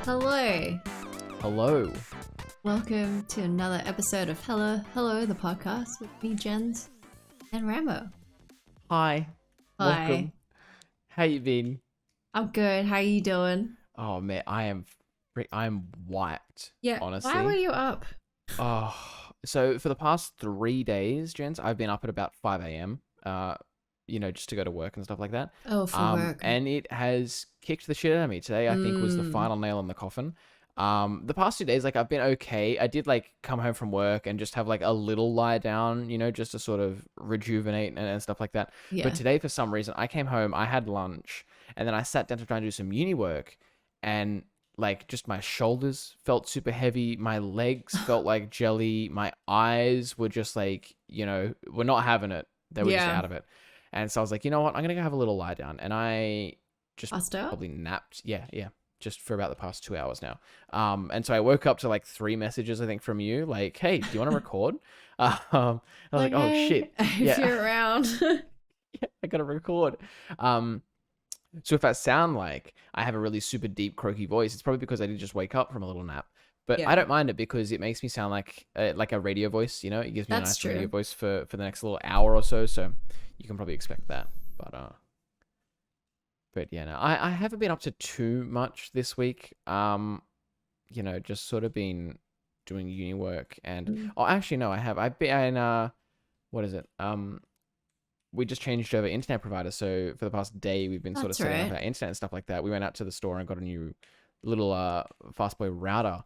Hello. Hello. Welcome to another episode of Hello, the podcast with me, Jenz, and Rammo. Hi. Hi. Welcome. How you been? I'm good. How you doing? Oh man, I'm wiped. Yeah. Honestly. Why were you up? Oh, so for the past 3 days, gents, I've been up at about 5 a.m. Just to go to work and stuff like that. Oh, for work. And it has kicked the shit out of me. Today, I think, was the final nail in the coffin. The past 2 days, I've been okay. I did come home from work and just have a little lie down, just to sort of rejuvenate and stuff like that. Yeah. But today, for some reason, I came home, I had lunch, and then I sat down to try and do some uni work, and just my shoulders felt super heavy, my legs felt like jelly, my eyes were just we're not having it. They were just out of it. And so I was like, you know what? I'm going to go have a little lie down. And I just probably napped. Yeah. Just for about the past 2 hours now. And so I woke up to 3 messages, I think, from you. Hey, do you want to record? I was like, oh, shit. If you're around. Yeah, I got to record. So if I sound like I have a really super deep, croaky voice, it's probably because I did just wake up from a little nap. But I don't mind it because it makes me sound like a radio voice, It gives me a nice radio voice for the next little hour or so. So you can probably expect that. But yeah, no, I haven't been up to too much this week. Just sort of been doing uni work and actually no, I have. I've been what is it? We just changed over internet provider, so for the past day we've been sort of setting up our internet and stuff like that. We went out to the store and got a new little fastboy router.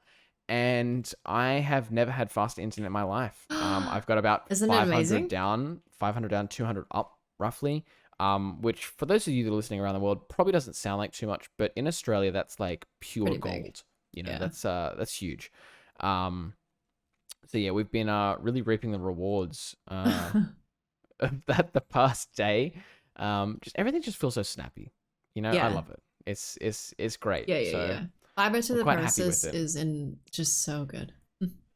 And I have never had fast internet in my life. I've got about 500 down, 200 up, roughly. Which for those of you that are listening around the world probably doesn't sound like too much, but in Australia that's pure pretty gold. Big. That's huge. So yeah, we've been really reaping the rewards of that the past day. Just everything just feels so snappy. I love it. It's great. Yeah. Fiber to the premises is just so good.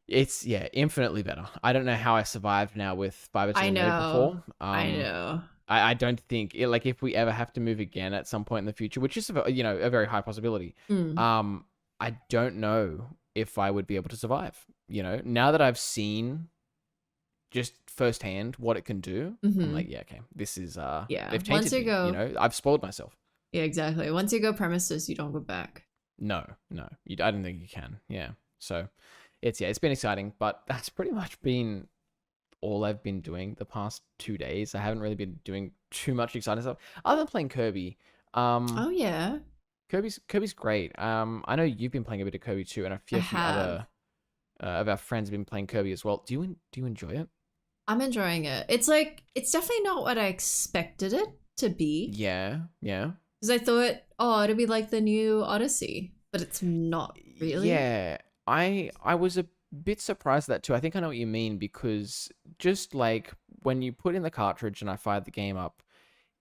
It's infinitely better. I don't know how I survived now with fiber to the node before. I know. I don't think if we ever have to move again at some point in the future, which is a very high possibility. I don't know if I would be able to survive. Now that I've seen just firsthand what it can do, I'm like, yeah, okay, this is they've tainted me. I've spoiled myself. Yeah, exactly. Once you go premises, you don't go back. No, I don't think you can. Yeah, so it's been exciting, but that's pretty much been all I've been doing the past 2 days. I haven't really been doing too much exciting stuff other than playing Kirby. Oh yeah, Kirby's great. I know you've been playing a bit of Kirby too, and a few other of our friends have been playing Kirby as well. Do you enjoy it? I'm enjoying it. It's definitely not what I expected it to be. Yeah. Because I thought, it'll be like the new Odyssey, but it's not really. Yeah, I was a bit surprised at that too. I think I know what you mean, because just when you put in the cartridge and I fired the game up,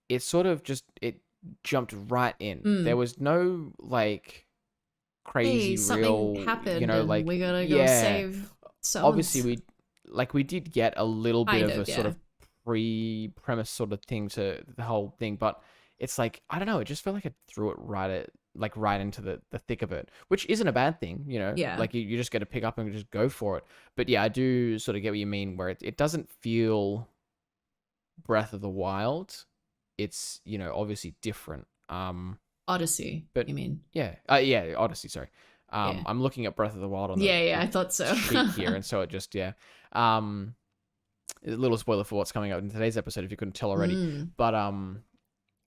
it sort of it jumped right in. There was no crazy something happened, we gotta go save someone. Obviously we did get a little bit of a sort of pre-premise sort of thing to the whole thing, but it's I don't know, it just felt like it threw it right into the thick of it, which isn't a bad thing, Yeah. You just get to pick up and just go for it. But yeah, I do sort of get what you mean, where it doesn't feel Breath of the Wild. It's, obviously different. Odyssey, but you mean? Yeah. Odyssey, sorry. I'm looking at Breath of the Wild on the I thought so. sheet here, and so it just, a little spoiler for what's coming up in today's episode if you couldn't tell already.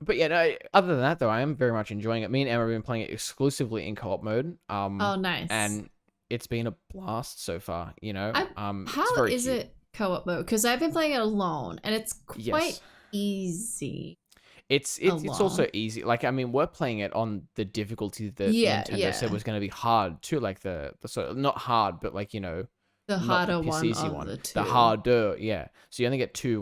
But yeah, no, other than that, though, I am very much enjoying it. Me and Emma have been playing it exclusively in co-op mode. Oh, nice. And it's been a blast so far, How is it co-op mode? Because I've been playing it alone, and it's quite easy. It's also easy. We're playing it on the difficulty that Nintendo said was going to be hard too. The sort of, not hard, but the harder one of one. the two. The harder, yeah. So you only get two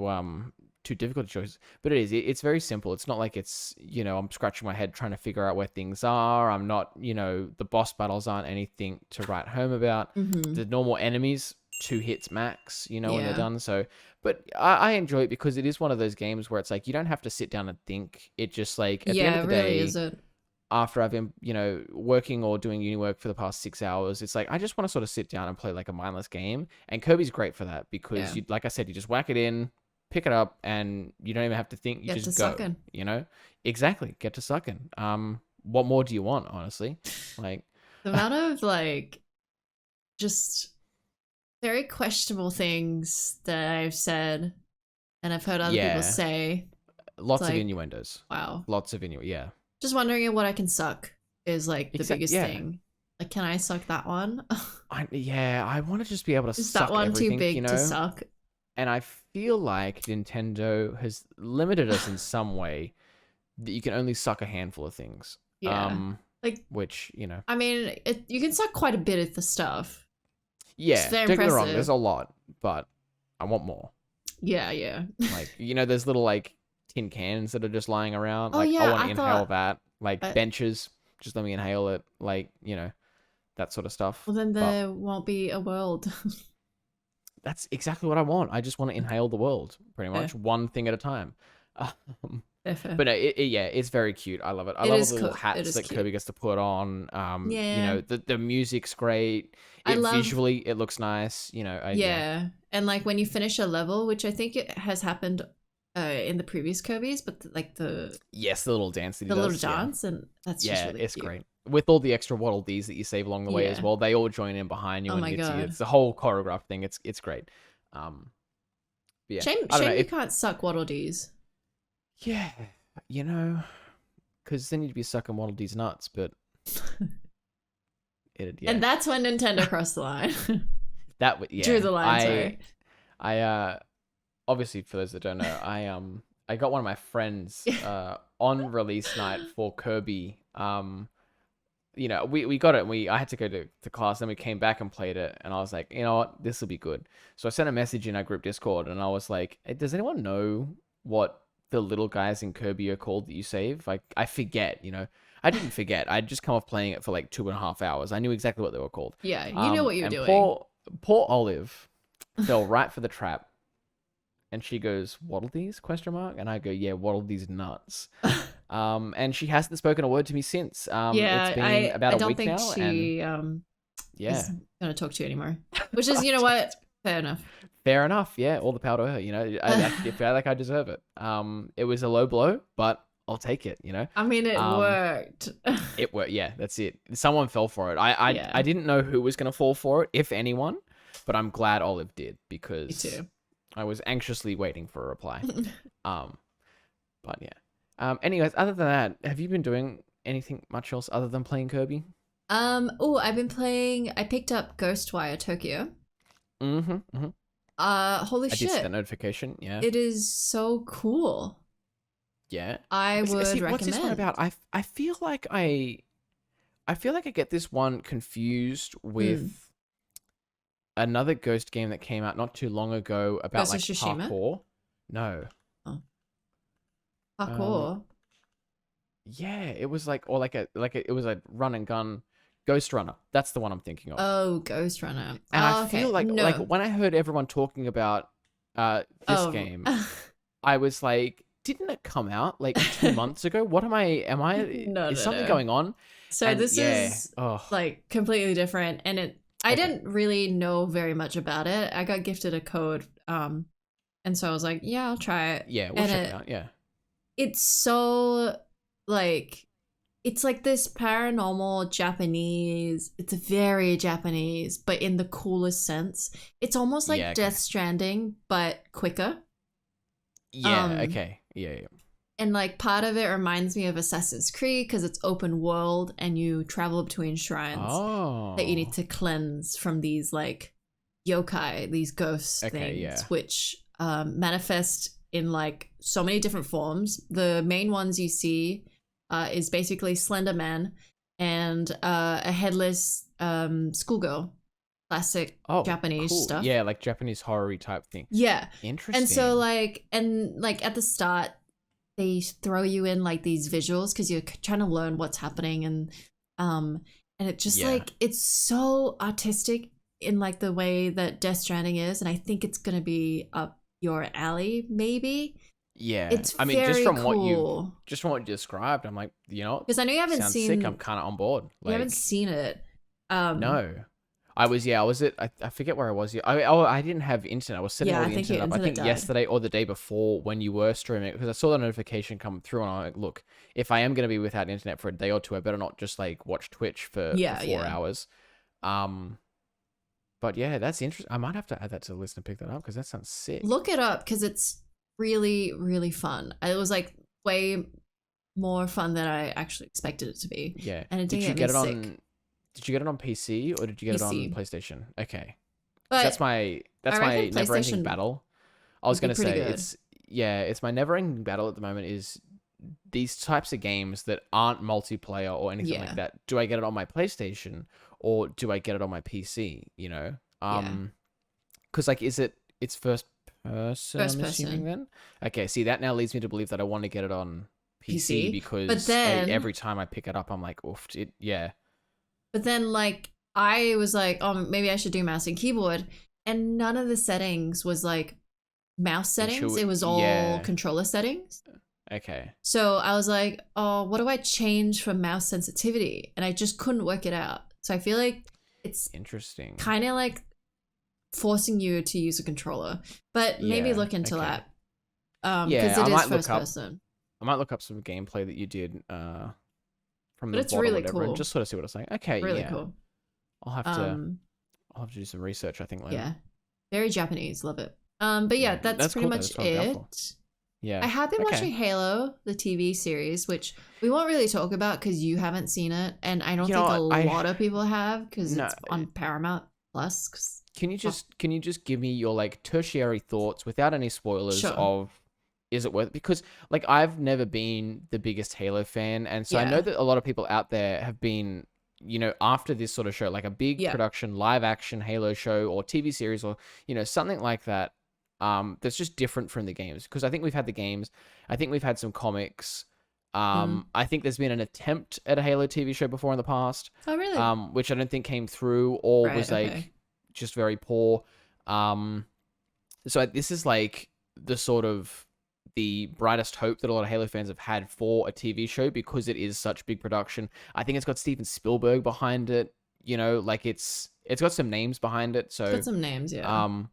too difficult choices, but it is. It's very simple. It's not like it's, I'm scratching my head trying to figure out where things are. I'm not, the boss battles aren't anything to write home about. The normal enemies, 2 hits max, when they're done. So, but I enjoy it because it is one of those games where it's like you don't have to sit down and think. It just like at the end of the day, is it? After I've been, working or doing uni work for the past 6 hours, it's like I just want to sort of sit down and play like a mindless game. And Kirby's great for that because, like I said, you just whack it in, pick it up, and you don't even have to think. You Get just to go. sucking. Exactly. Get to sucking. What more do you want, honestly? Like the amount of like just very questionable things that I've said and I've heard other people say. Lots of innuendos. Wow. Lots of innuendos. Yeah. Just wondering what I can suck is like the biggest thing. Like, can I suck that one? I want to just be able to is suck that one everything, too big to suck? And I feel like Nintendo has limited us in some way that you can only suck a handful of things. Yeah. Which, I mean, you can suck quite a bit of the stuff. Yeah, don't get me wrong, there's a lot, but I want more. Yeah. Like, there's little like tin cans that are just lying around. Oh, like, yeah, I want to inhale thought... that. Like benches, just let me inhale it. Like, that sort of stuff. Well, then there won't be a world. That's exactly what I want. I just want to inhale the world, pretty much, one thing at a time. But it's very cute. I love it. I love the little hats that Kirby gets to put on. The music's great. Visually, it looks nice. And like when you finish a level, which I think it has happened in the previous Kirby's, but the little dance, and that's just really it's cute. great. With all the extra Waddle Dees that you save along the way as well, they all join in behind you, and it's the whole choreographed thing. It's great. Shame you can't suck Waddle Dees. Yeah, because then you'd be sucking Waddle Dees nuts, but and that's when Nintendo crossed the line. Drew the line. Sorry. I obviously, for those that don't know, I got one of my friends on release night for Kirby. We got it. I had to go to class, then we came back and played it, and I was like, you know what, this will be good. So I sent a message in our group Discord, and I was like, hey, does anyone know what the little guys in Kirby are called that you save? Like, I forget, I didn't forget. I'd just come off playing it for like 2.5 hours. I knew exactly what they were called. Yeah, you know what you're doing. Poor Olive fell right for the trap. And she goes, Waddle Dees? ? And I go, yeah, Waddle Dees nuts. And she hasn't spoken a word to me since. It's been about a week now. I don't think she is going to talk to you anymore. Which is, what? Fair enough. Fair enough. Yeah, all the power to her. I actually feel like I deserve it. It was a low blow, but I'll take it. I mean, it worked. It worked. Yeah, that's it. Someone fell for it. I didn't know who was going to fall for it, if anyone, but I'm glad Olive did because me too. I was anxiously waiting for a reply. But yeah. Anyways, other than that, have you been doing anything much else other than playing Kirby? I've been playing. I picked up Ghostwire Tokyo. Holy shit! I did see that notification. Yeah, it is so cool. Yeah, I would recommend. What's this one about? I feel like I get this one confused with another Ghost game that came out not too long ago about like parkour. No. Oh. Parkour. Yeah, it was like it was a run and gun. Ghost Runner. That's the one I'm thinking of. Oh, Ghost Runner. And I feel like when I heard everyone talking about this game, I was like, didn't it come out like 2 months ago? What am I? Is something going on? So this is like completely different, and I didn't really know very much about it. I got gifted a code, and so I was like, yeah, I'll try it. Yeah, we'll check it out. Yeah, it's so like. It's like this paranormal Japanese. It's very Japanese, but in the coolest sense. It's almost like Death Stranding, but quicker. Yeah, okay. Yeah. And like part of it reminds me of Assassin's Creed because it's open world and you travel between shrines that you need to cleanse from these like yokai, these ghost things, which manifest in like so many different forms. The main ones you see is basically Slender Man and a headless schoolgirl. classic Oh, Japanese cool. stuff. Yeah, like Japanese horror type thing. Yeah. Interesting. And so like at the start they throw you in like these visuals because you're trying to learn what's happening, and it just like it's so artistic in like the way that Death Stranding is, and I think it's gonna be up your alley maybe. Yeah, It's I mean, very just from cool. what you described, I'm like, Because I know you haven't sounds seen. sick. I'm kind of on board. You haven't Like, seen it. no, I was at, I forget where I was. I didn't have internet. I was setting Yeah, all I the think your internet up. I think internet died. yesterday or the day before when you were streaming, because I saw the notification come through, and I'm like, look, if I am gonna be without internet for a day or two, I better not just like watch Twitch for 4 hours. But yeah, that's interesting. I might have to add that to the list and pick that up because that sounds sick. Look it up because it's really, really fun. It was like way more fun than I actually expected it to be. Yeah. And it Did you didn't get get it me on? sick. Did you get it on PC or did you get it on PC. PlayStation? Okay. But That's my reckon never-ending PlayStation battle. I was would be gonna pretty say good. it's my never-ending battle at the moment is these types of games that aren't multiplayer or anything like Yeah. that. Do I get it on my PlayStation or do I get it on my PC? Because like, it's first person? First I'm assuming person. then. Okay, see that now leads me to believe that I want to get it on PC PC. because But then every time I pick it up, I'm like, oof, yeah. But then like I was like, oh, maybe I should do mouse and keyboard, and none of the settings was like mouse settings. It was all controller settings. Okay. So I was like, oh, what do I change for mouse sensitivity? And I just couldn't work it out. So I feel like it's Interesting. kind of like forcing you to use a controller. But maybe look into that. Because it is first person. I might look up some gameplay that you did from the But it's VOD or really whatever, and cool. just sort of see what it's like. Okay, Really yeah. cool. I'll have to do some research, I think, later. Yeah. Very Japanese, love it. But yeah, that's pretty cool, much what I'm down for. it. Yeah. I have been watching Halo, the TV series, which we won't really talk about because you haven't seen it, and I don't think a lot of people have because it's on Paramount Plus. Can you just give me your like tertiary thoughts without any spoilers of is it worth it? Because like I've never been the biggest Halo fan, and so I know that a lot of people out there have been, after this sort of show, like a big production live action Halo show or TV series or something like that. That's just different from the games, because I think we've had the games, I think we've had some comics. I think there's been an attempt at a Halo TV show before in the past. Oh really? Which I don't think came through or was like just very poor. So this is like the sort of the brightest hope that a lot of Halo fans have had for a TV show because it is such big production. I think it's got Steven Spielberg behind it. Like it's got some names behind it. So it's got some names, yeah.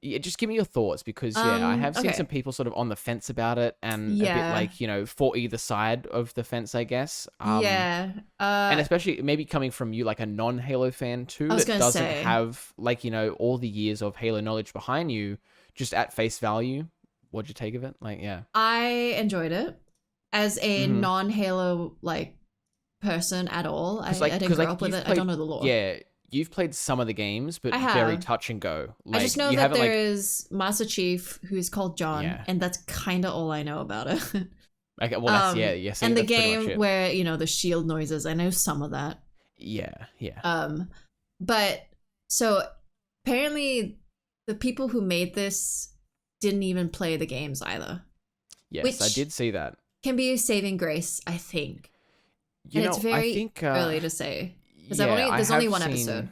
Yeah, just give me your thoughts because I have seen some people sort of on the fence about it and a bit like, for either side of the fence, I guess. And especially maybe coming from you, like a non-Halo fan too, that doesn't have like, all the years of Halo knowledge behind you, just at face value. What'd you take of it? Like, yeah. I enjoyed it as a non-Halo like person at all. I didn't grow up with it. I don't know the lore. Yeah. You've played some of the games, but very touch and go. Like, I just know that there is Master Chief, who is called John, and that's kind of all I know about it. Okay, well, that's, and the game where, the shield noises, I know some of that. Yeah. But, so, apparently, the people who made this didn't even play the games either. Yes, I did see that. Can be a saving grace, I think. It's very early to say. Because there's only one episode.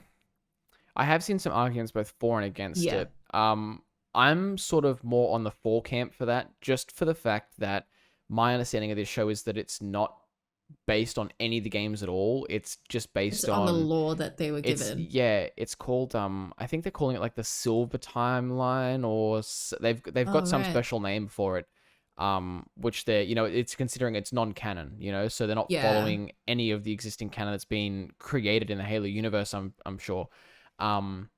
I have seen some arguments both for and against it. I'm sort of more on the for camp for that, just for the fact that my understanding of this show is that it's not based on any of the games at all. It's just based on the lore that they were given. It's called I think they're calling it like the Silver Timeline, or they've got some special name for it. Which they're, it's considering it's non-canon, so they're not following any of the existing canon that's been created in the Halo universe, I'm sure. And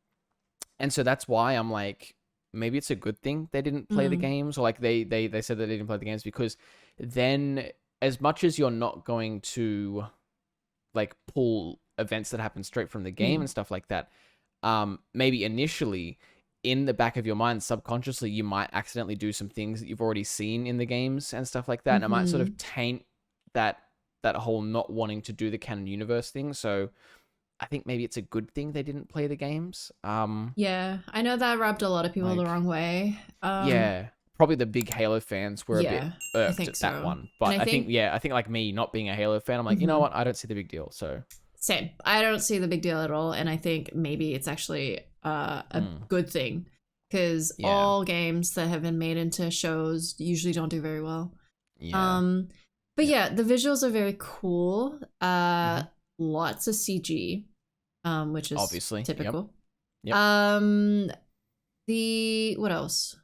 so that's why I'm like, maybe it's a good thing they didn't play the games, or like they said that they didn't play the games, because then as much as you're not going to like pull events that happen straight from the game and stuff like that, maybe initially in the back of your mind, subconsciously, you might accidentally do some things that you've already seen in the games and stuff like that. And it might sort of taint that whole not wanting to do the canon universe thing. So I think maybe it's a good thing they didn't play the games. Yeah, I know that rubbed a lot of people the wrong way. Yeah, probably the big Halo fans were a bit I irked think at so. that one. But I think like me not being a Halo fan, I'm like, you know what? I don't see the big deal. So same. I don't see the big deal at all, and I think maybe it's actually a good thing because all games that have been made into shows usually don't do very well. Yeah. But the visuals are very cool. Lots of CG, which is obviously typical. Yep. What else?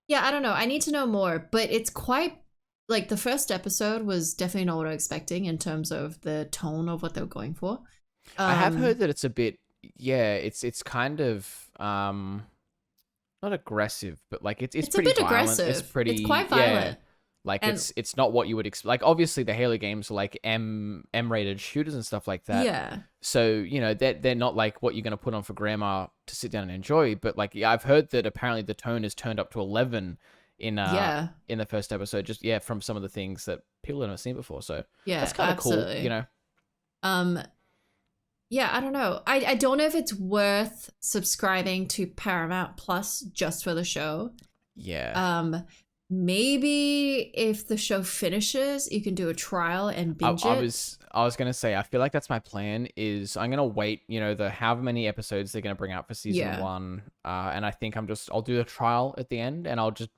Yeah, I don't know. I need to know more, but it's quite like the first episode was definitely not what I was expecting in terms of the tone of what they were going for. I have heard that it's a bit, it's kind of not aggressive, but like it's pretty a bit violent. aggressive. It's pretty, it's quite violent. Like it's not what you would expect. Like obviously the Halo games are like M-rated shooters and stuff like that. Yeah. So you know they're not like what you're gonna put on for grandma to sit down and enjoy. But like I've heard that apparently the tone is turned up to 11 in the first episode. Just from some of the things that people have never seen before. So that's kind of cool. You know. Yeah, I don't know. I don't know if it's worth subscribing to Paramount Plus just for the show. Yeah. Maybe if the show finishes, you can do a trial and binge it. I was gonna say, I feel like that's my plan. Is I'm gonna wait, the however many episodes they're gonna bring out for season 1, and I think I'll do a trial at the end, and I'll just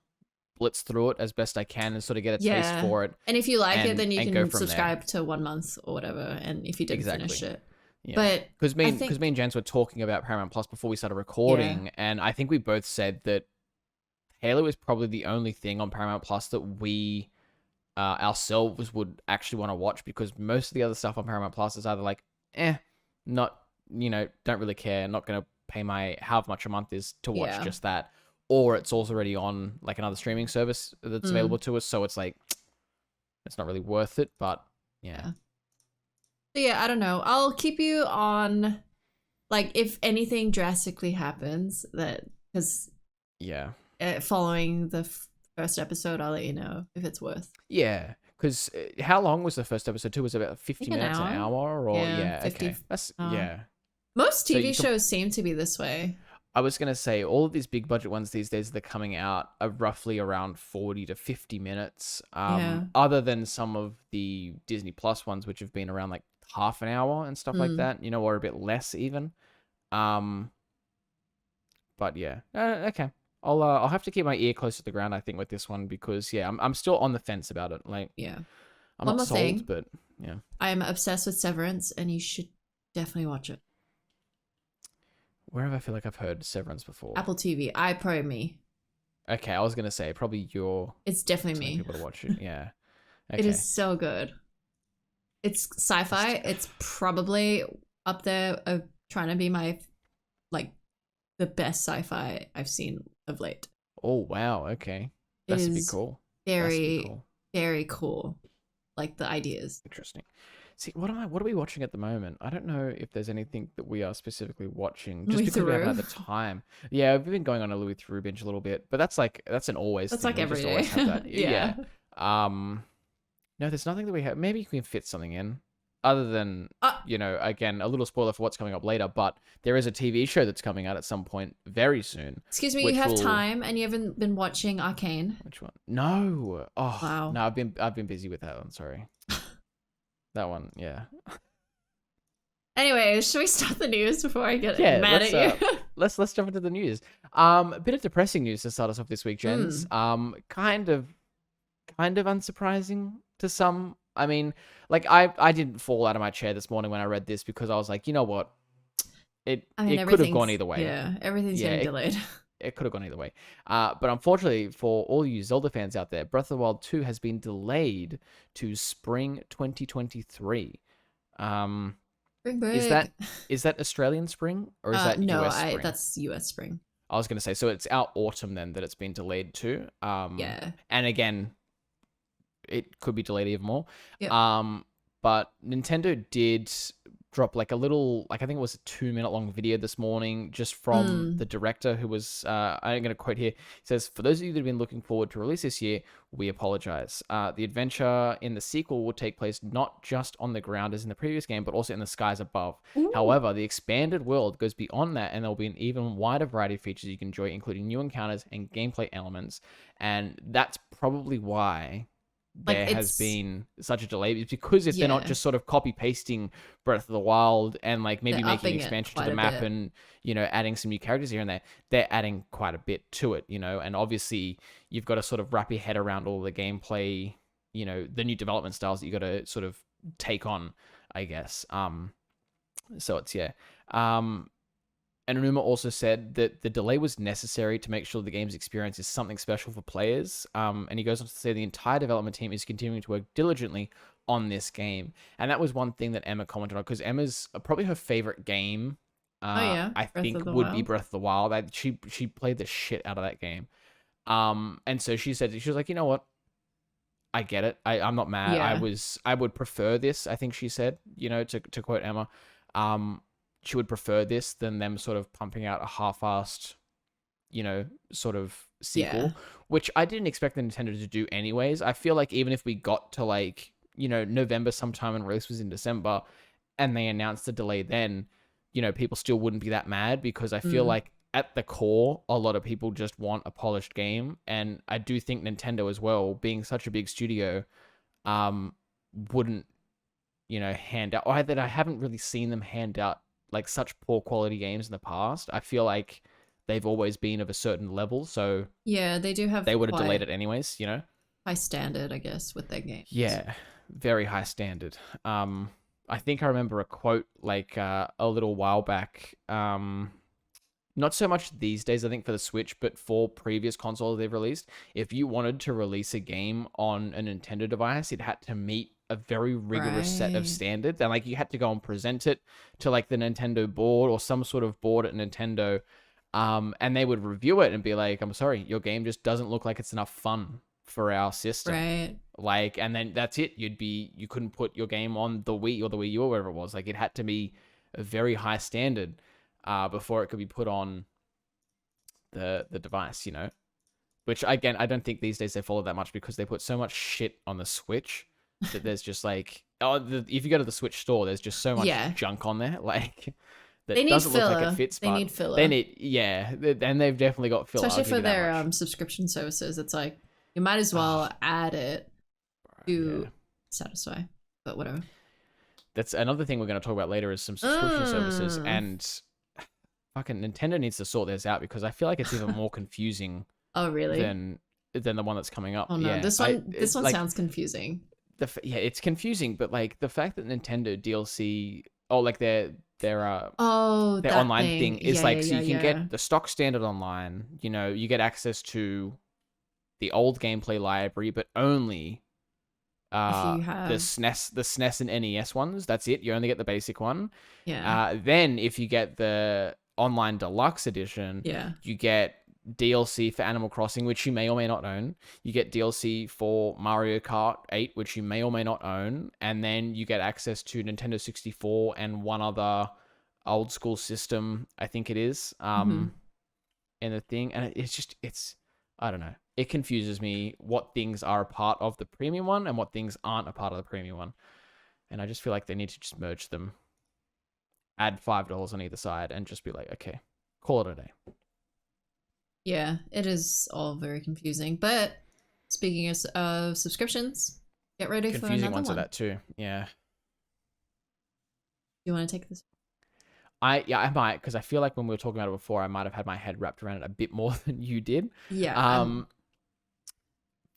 blitz through it as best I can and sort of get a taste for it. And if you like it, then you can subscribe to 1 month or whatever. And if you didn't finish it. Yeah. But because me and Jens were talking about Paramount Plus before we started recording, and I think we both said that Halo is probably the only thing on Paramount Plus that we ourselves would actually want to watch, because most of the other stuff on Paramount Plus is either like, not, don't really care, not going to pay my however much a month is to watch just that, or it's also already on like another streaming service that's available to us, so it's like, it's not really worth it, but yeah. So I don't know. I'll keep you on, like, if anything drastically happens, because following the first episode, I'll let you know if it's worth. Yeah, because how long was the first episode too? Was it about 50 minutes, an hour, or 50, okay, that's Most TV shows seem to be this way. I was gonna say all of these big budget ones these days that are coming out are roughly around 40 to 50 minutes. Other than some of the Disney Plus ones, which have been around like half an hour and stuff like that, or a bit less even. But yeah, okay. I'll have to keep my ear close to the ground, I think, with this one, because I'm still on the fence about it. Like, I'm not sold, but yeah. I am obsessed with Severance, and you should definitely watch it. Where have I feel like I've heard Severance before? Apple TV. Probably me. Okay, I was gonna say probably your. It's definitely me. People to watch it. Yeah. Okay. It is so good. It's sci-fi. It's probably up there of trying to be my, like, the best sci-fi I've seen of late. Oh wow! Okay, that's a bit cool. Very, very cool. Like the ideas. Interesting. See, what are we watching at the moment? I don't know if there's anything that we are specifically watching, just because we haven't had the time. Yeah, we've been going on a Louis Theroux binge a little bit, but that's an always. That's thing. like every day. Always have that. Yeah. No, there's nothing that we have. Maybe you can fit something in, other than again, a little spoiler for what's coming up later. But there is a TV show that's coming out at some point very soon. Excuse me, you have time and you haven't been watching Arcane? Which one? No. Oh, wow. No, I've been busy with that one. Sorry. That one, yeah. Anyway, should we start the news before I get mad at you? Let's jump into the news. A bit of depressing news to start us off this week, Jens. Kind of unsurprising to some. I mean, like I didn't fall out of my chair this morning when I read this, because I was like, you know what? It could have gone either way. Yeah, everything's getting delayed. It could have gone either way. But unfortunately for all you Zelda fans out there, Breath of the Wild 2 has been delayed to spring 2023. Spring break. Is that Australian spring, or is that US spring? No, that's US spring. I was going to say, so it's our autumn then that it's been delayed to. Yeah. And again, it could be delayed even more. Yep. But Nintendo did drop like a little, like I think it was a 2-minute long video this morning, just from the director, who was, I'm going to quote here. He says, "For those of you that have been looking forward to release this year, we apologize. The adventure in the sequel will take place not just on the ground as in the previous game, but also in the skies above. Ooh. However, the expanded world goes beyond that, and there will be an even wider variety of features you can enjoy, including new encounters and gameplay elements." And that's probably why there has been such a delay. It's because they're not just sort of copy pasting Breath of the Wild and like maybe making expansion to the map and, you know, adding some new characters here and there. They're adding quite a bit to it, you know, and obviously you've got to sort of wrap your head around all the gameplay, you know, the new development styles that you got to sort of take on, I guess. So it's, and Anuma also said that the delay was necessary to make sure the game's experience is something special for players. And he goes on to say the entire development team is continuing to work diligently on this game. And that was one thing that Emma commented on, because Emma's probably her favorite game, I think, would be Breath of the Wild. She played the shit out of that game. And so she was like, you know what? I get it. I'm not mad. I would prefer this, I think she said, you know, to quote Emma. She would prefer this than them sort of pumping out a half-assed, you know, sort of sequel, which I didn't expect the Nintendo to do anyways. I feel like even if we got to like, you know, November sometime and release was in December and they announced the delay then, you know, people still wouldn't be that mad, because I feel like at the core, a lot of people just want a polished game. And I do think Nintendo as well, being such a big studio, wouldn't, you know, hand out, or that I haven't really seen them hand out like such poor quality games in the past. I feel like they've always been of a certain level, so they do have, they would have delayed it anyways, you know, high standard, I guess, with their games. Very high standard. I think I remember a quote like a little while back, not so much these days I think for the Switch, but for previous consoles they've released, if you wanted to release a game on a Nintendo device, it had to meet a very rigorous set of standards, and like you had to go and present it to like the Nintendo board or some sort of board at Nintendo, and they would review it and be like, "I'm sorry, your game just doesn't look like it's enough fun for our system." Like, and then that's it. You couldn't put your game on the Wii or the Wii U or whatever it was. Like, it had to be a very high standard before it could be put on the device, you know. Which again, I don't think these days they follow that much, because they put so much shit on the Switch that there's just like, if you go to the Switch store, there's just so much junk on there, like that doesn't look like it fits. They need filler. Then they've definitely got filler, especially for their subscription services. It's like you might as well add it to satisfy, but whatever. That's another thing we're going to talk about later, is some subscription services, and fucking Nintendo needs to sort this out, because I feel like it's even more confusing. Oh, really? Than the one that's coming up. Oh no, this one like, sounds confusing. It's confusing, but like the fact that Nintendo DLC, like their online thing is so you can get the stock standard online. You know, you get access to the old gameplay library, but only the SNES and NES ones. That's it. You only get the basic one. Then if you get the online deluxe edition, you get DLC for Animal Crossing, which you may or may not own. You get DLC for Mario Kart 8, which you may or may not own. And then you get access to Nintendo 64 and one other old school system, I think it is, in the thing. And it's I don't know. It confuses me what things are a part of the premium one and what things aren't a part of the premium one. And I just feel like they need to just merge them, add $5 on either side, and just be like, okay, call it a day. Yeah, it is all very confusing. But speaking of subscriptions, get ready for another one. Confusing ones of that too. Yeah. You want to take this? I might, because I feel like when we were talking about it before, I might have had my head wrapped around it a bit more than you did. Yeah.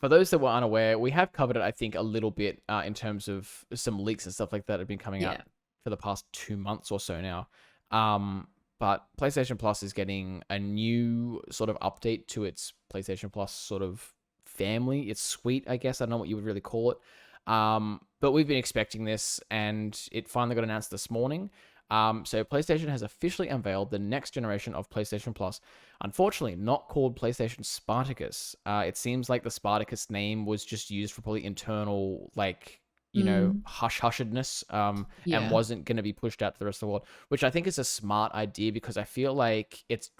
For those that were unaware, we have covered it, I think, a little bit in terms of some leaks and stuff like that have been coming out for the past 2 months or so now. But PlayStation Plus is getting a new sort of update to its PlayStation Plus sort of family. It's suite, I guess. I don't know what you would really call it. But we've been expecting this, and it finally got announced this morning. So PlayStation has officially unveiled the next generation of PlayStation Plus. Unfortunately, not called PlayStation Spartacus. It seems like the Spartacus name was just used for probably internal, like, hush-hushedness, and Yeah. wasn't going to be pushed out to the rest of the world, which I think is a smart idea, because I feel like it's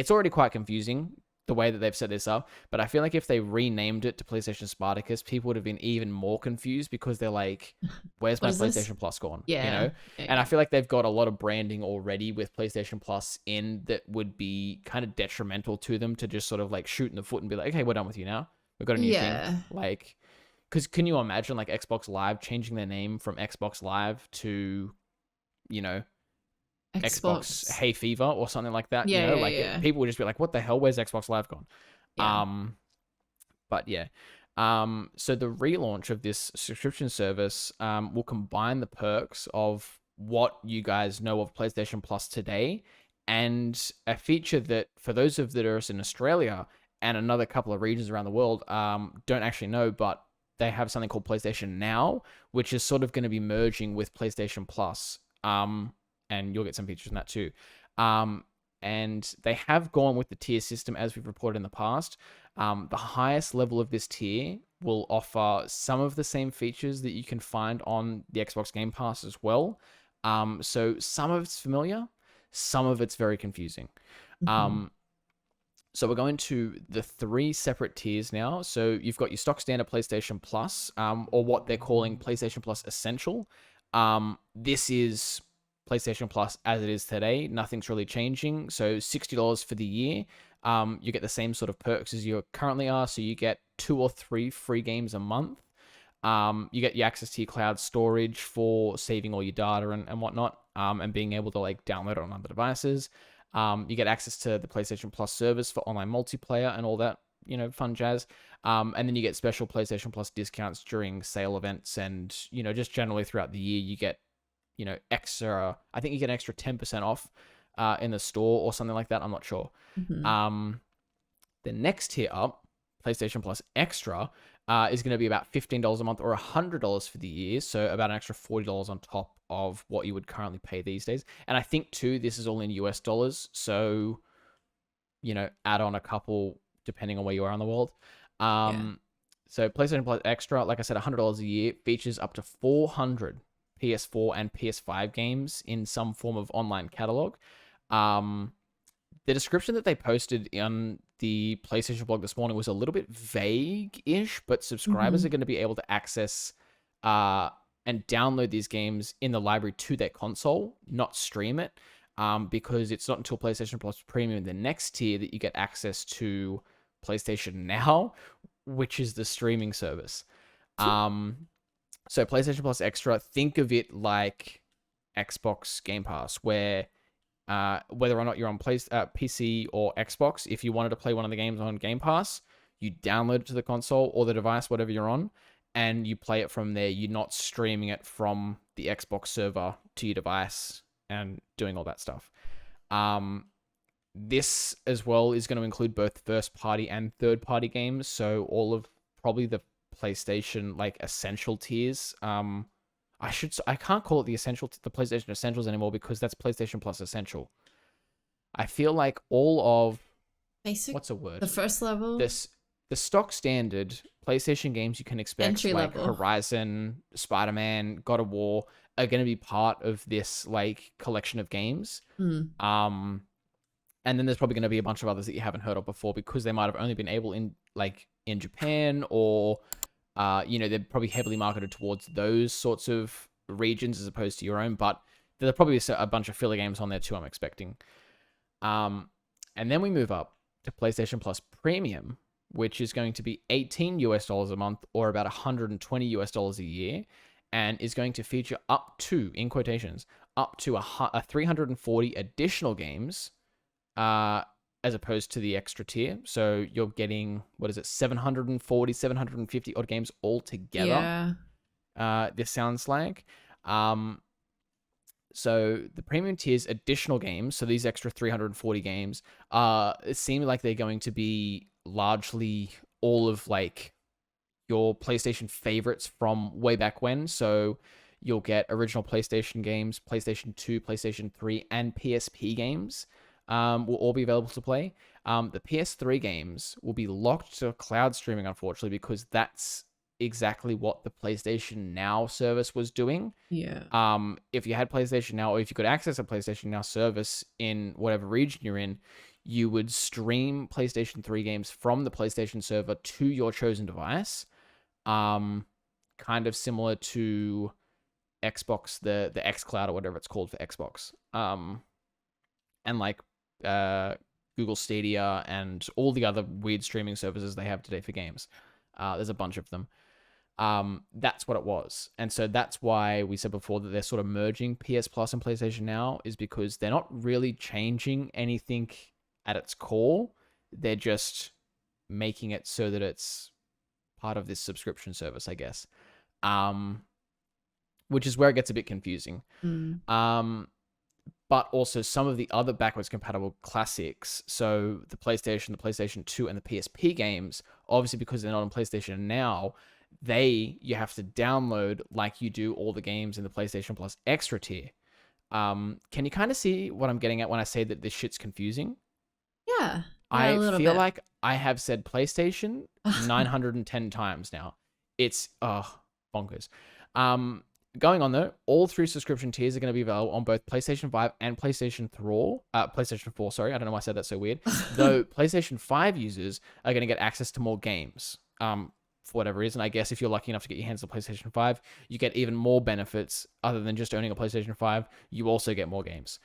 already quite confusing the way that they've set this up, but I feel like if they renamed it to PlayStation Spartacus, people would have been even more confused, because they're like, where's my PlayStation Plus gone? Yeah. And I feel like they've got a lot of branding already with PlayStation Plus in that would be kind of detrimental to them to just sort of like shoot in the foot and be like, okay, we're done with you now. We've got a new thing. Like, because can you imagine like Xbox Live changing their name from Xbox Live to, Xbox Hay Fever or something like that? People would just be like, what the hell? Where's Xbox Live gone? Yeah. But yeah. So the relaunch of this subscription service will combine the perks of what you guys know of PlayStation Plus today, and a feature that for those of that are in Australia and another couple of regions around the world don't actually know, but they have something called PlayStation Now, which is sort of going to be merging with PlayStation Plus. And you'll get some features in that too. And they have gone with the tier system, as we've reported in the past. The highest level of this tier will offer some of the same features that you can find on the Xbox Game Pass as well. So some of it's familiar, some of it's very confusing. So we're going to the 3 separate tiers now. So you've got your stock standard PlayStation Plus, or what they're calling PlayStation Plus Essential. This is PlayStation Plus as it is today. Nothing's really changing. So $60 for the year. You get the same sort of perks as you currently are. So you get 2 or 3 free games a month. You get your access to your cloud storage for saving all your data and whatnot, and being able to like download it on other devices. You get access to the PlayStation Plus service for online multiplayer and all that, fun jazz. And then you get special PlayStation Plus discounts during sale events, and, just generally throughout the year, you get, extra, I think you get an extra 10% off in the store or something like that. I'm not sure. The next tier up, PlayStation Plus Extra, is going to be about $15 a month or $100 for the year. So about an extra $40 on top of what you would currently pay these days. And I think too, this is all in US dollars. So, add on a couple depending on where you are in the world. So PlayStation Plus Extra, like I said, $100 a year, features up to 400 PS4 and PS5 games in some form of online catalog. The description that they posted on the PlayStation blog this morning was a little bit vague-ish, but subscribers are going to be able to access and download these games in the library to their console, not stream it, because it's not until PlayStation Plus Premium, the next tier, that you get access to PlayStation Now, which is the streaming service. So PlayStation Plus Extra, think of it like Xbox Game Pass, where whether or not you're on PC or Xbox, if you wanted to play one of the games on Game Pass, you download it to the console or the device, whatever you're on, and you play it from there. You're not streaming it from the Xbox server to your device and doing all that stuff. This as well is going to include both first-party and third-party games, so all of probably the PlayStation like essential tiers. I can't call it the PlayStation Essentials anymore, because that's PlayStation Plus Essential. I feel like all of basic. What's a word? The first level. The stock standard PlayStation games you can expect, Entry like level. Horizon, Spider-Man, God of War, are going to be part of this like collection of games. And then there's probably going to be a bunch of others that you haven't heard of before, because they might have only been able in Japan, or they're probably heavily marketed towards those sorts of regions as opposed to your own, but there'll probably be a bunch of filler games on there too, I'm expecting. And then we move up to PlayStation Plus Premium, which is going to be $18 a month, or about $120 a year, and is going to feature up to, in quotations, up to a 340 additional games, as opposed to the extra tier. So you're getting, 740, 750 odd games all together. Yeah. This sounds like. So the premium tier's additional games, so these extra 340 games, it seems like they're going to be largely all of like your PlayStation favorites from way back when. So you'll get original PlayStation games, PlayStation 2, PlayStation 3, and PSP games. Will all be available to play. The PS3 games will be locked to cloud streaming, unfortunately, because that's exactly what the PlayStation Now service was doing. Yeah. If you had PlayStation Now, or if you could access a PlayStation Now service in whatever region you're in, you would stream PlayStation 3 games from the PlayStation server to your chosen device. Kind of similar to Xbox, the xCloud or whatever it's called for Xbox. And like Google Stadia and all the other weird streaming services they have today for games. There's a bunch of them. That's what it was. And so that's why we said before that they're sort of merging PS Plus and PlayStation Now, is because they're not really changing anything at its core. They're just making it so that it's part of this subscription service, I guess. Which is where it gets a bit confusing. But also some of the other backwards compatible classics, so the PlayStation 2, and the PSP games, obviously because they're not on PlayStation Now, you have to download like you do all the games in the PlayStation Plus Extra tier. Can you kind of see what I'm getting at when I say that this shit's confusing? Yeah. I feel like I have said PlayStation 910 times now. It's bonkers. Going on though, all 3 subscription tiers are going to be available on both PlayStation 5 and PlayStation 4. Sorry, I don't know why I said that so weird. Though PlayStation 5 users are going to get access to more games. For whatever reason, I guess if you're lucky enough to get your hands on PlayStation 5, you get even more benefits other than just owning a PlayStation 5. You also get more games.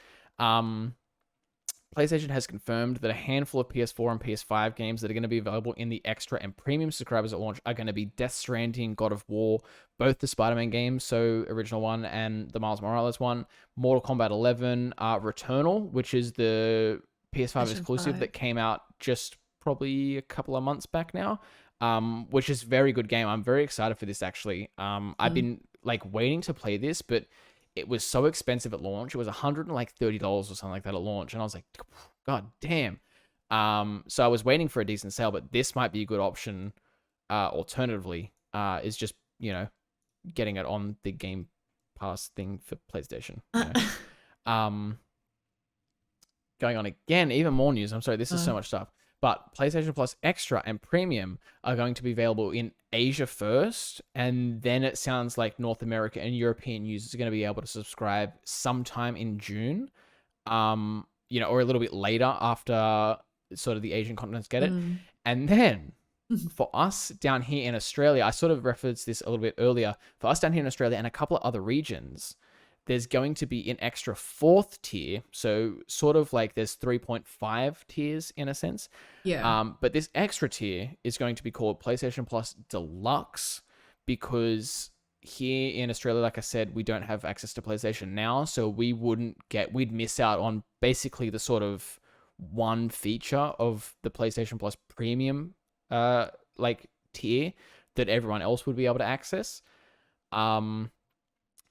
PlayStation has confirmed that a handful of PS4 and PS5 games that are going to be available in the Extra and Premium subscribers at launch are going to be Death Stranding, God of War, both the Spider-Man games, so original one and the Miles Morales one, Mortal Kombat 11, Returnal, which is the PS5 exclusive that came out just probably a couple of months back now, which is a very good game. I'm very excited for this, actually. I've been waiting to play this, but it was so expensive at launch. It was $130 or something like that at launch. And I was like, God damn. So I was waiting for a decent sale, but this might be a good option. Alternatively, is just, getting it on the Game Pass thing for PlayStation. Going on again, even more news. I'm sorry, this is so much stuff. But PlayStation Plus Extra and Premium are going to be available in Asia first, and then it sounds like North America and European users are going to be able to subscribe sometime in June, or a little bit later after sort of the Asian continents get it. And then for us down here in Australia, I sort of referenced this a little bit earlier, for us down here in Australia and a couple of other regions, there's going to be an extra 4th tier. So sort of like there's 3.5 tiers in a sense. Yeah. But this extra tier is going to be called PlayStation Plus Deluxe, because here in Australia, like I said, we don't have access to PlayStation Now. So we'd miss out on basically the sort of one feature of the PlayStation Plus Premium tier that everyone else would be able to access.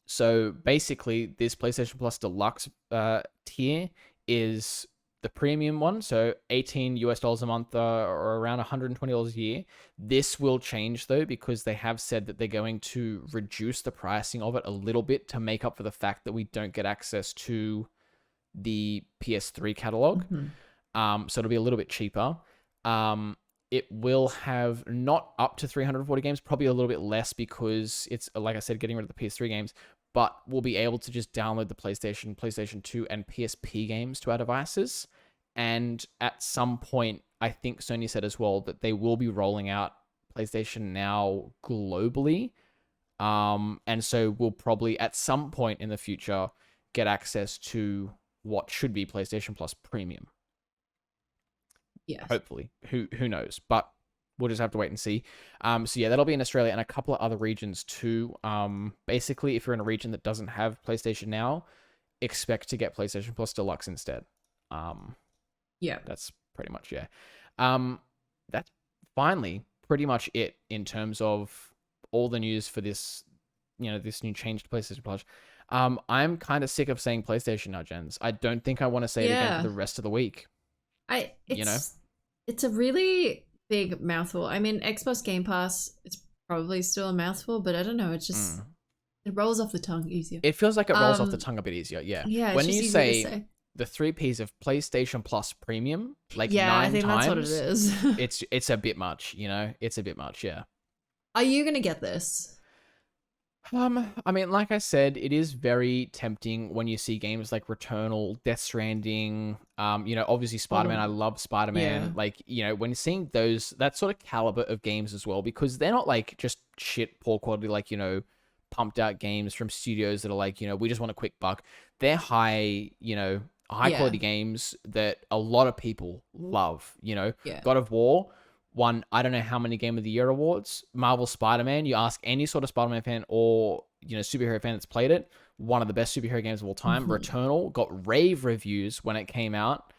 So basically, this PlayStation Plus Deluxe tier is the premium one, so $18 a month or around $120 a year. This will change though, because they have said that they're going to reduce the pricing of it a little bit to make up for the fact that we don't get access to the PS3 catalog. So it'll be a little bit cheaper. It will have not up to 340 games, probably a little bit less, because it's, like I said, getting rid of the PS3 games, but we'll be able to just download the PlayStation 2, and PSP games to our devices. And at some point, I think Sony said as well that they will be rolling out PlayStation Now globally. And so we'll probably at some point in the future get access to what should be PlayStation Plus Premium. Yes. Hopefully. Who knows? But we'll just have to wait and see. So yeah, that'll be in Australia and a couple of other regions too. Basically, if you're in a region that doesn't have PlayStation Now, expect to get PlayStation Plus Deluxe instead. Yeah. That's pretty much, yeah. That's finally pretty much it in terms of all the news for this, this new change to PlayStation Plus. I'm kind of sick of saying PlayStation now, Jenz. I don't think I want to say it again for the rest of the week. It's a really big mouthful. I mean, Xbox Game Pass, it's probably still a mouthful, but I don't know. It's just, it rolls off the tongue easier. It feels like it rolls off the tongue a bit easier, yeah. Yeah, when you say the 3 Ps of PlayStation Plus Premium, 9 times, that's what it is. it's a bit much, It's a bit much, yeah. Are you gonna get this? I mean, like I said, it is very tempting when you see games like Returnal, Death Stranding, obviously Spider-Man. I love Spider-Man. Yeah. Like, when seeing that sort of caliber of games as well, because they're not like just shit, poor quality, like, pumped out games from studios that are like, we just want a quick buck. They're high quality games that a lot of people love, Yeah. God of War won, I don't know how many Game of the Year awards. Marvel Spider-Man, you ask any sort of Spider-Man fan or, superhero fan that's played it, one of the best superhero games of all time. Returnal got rave reviews when it came out.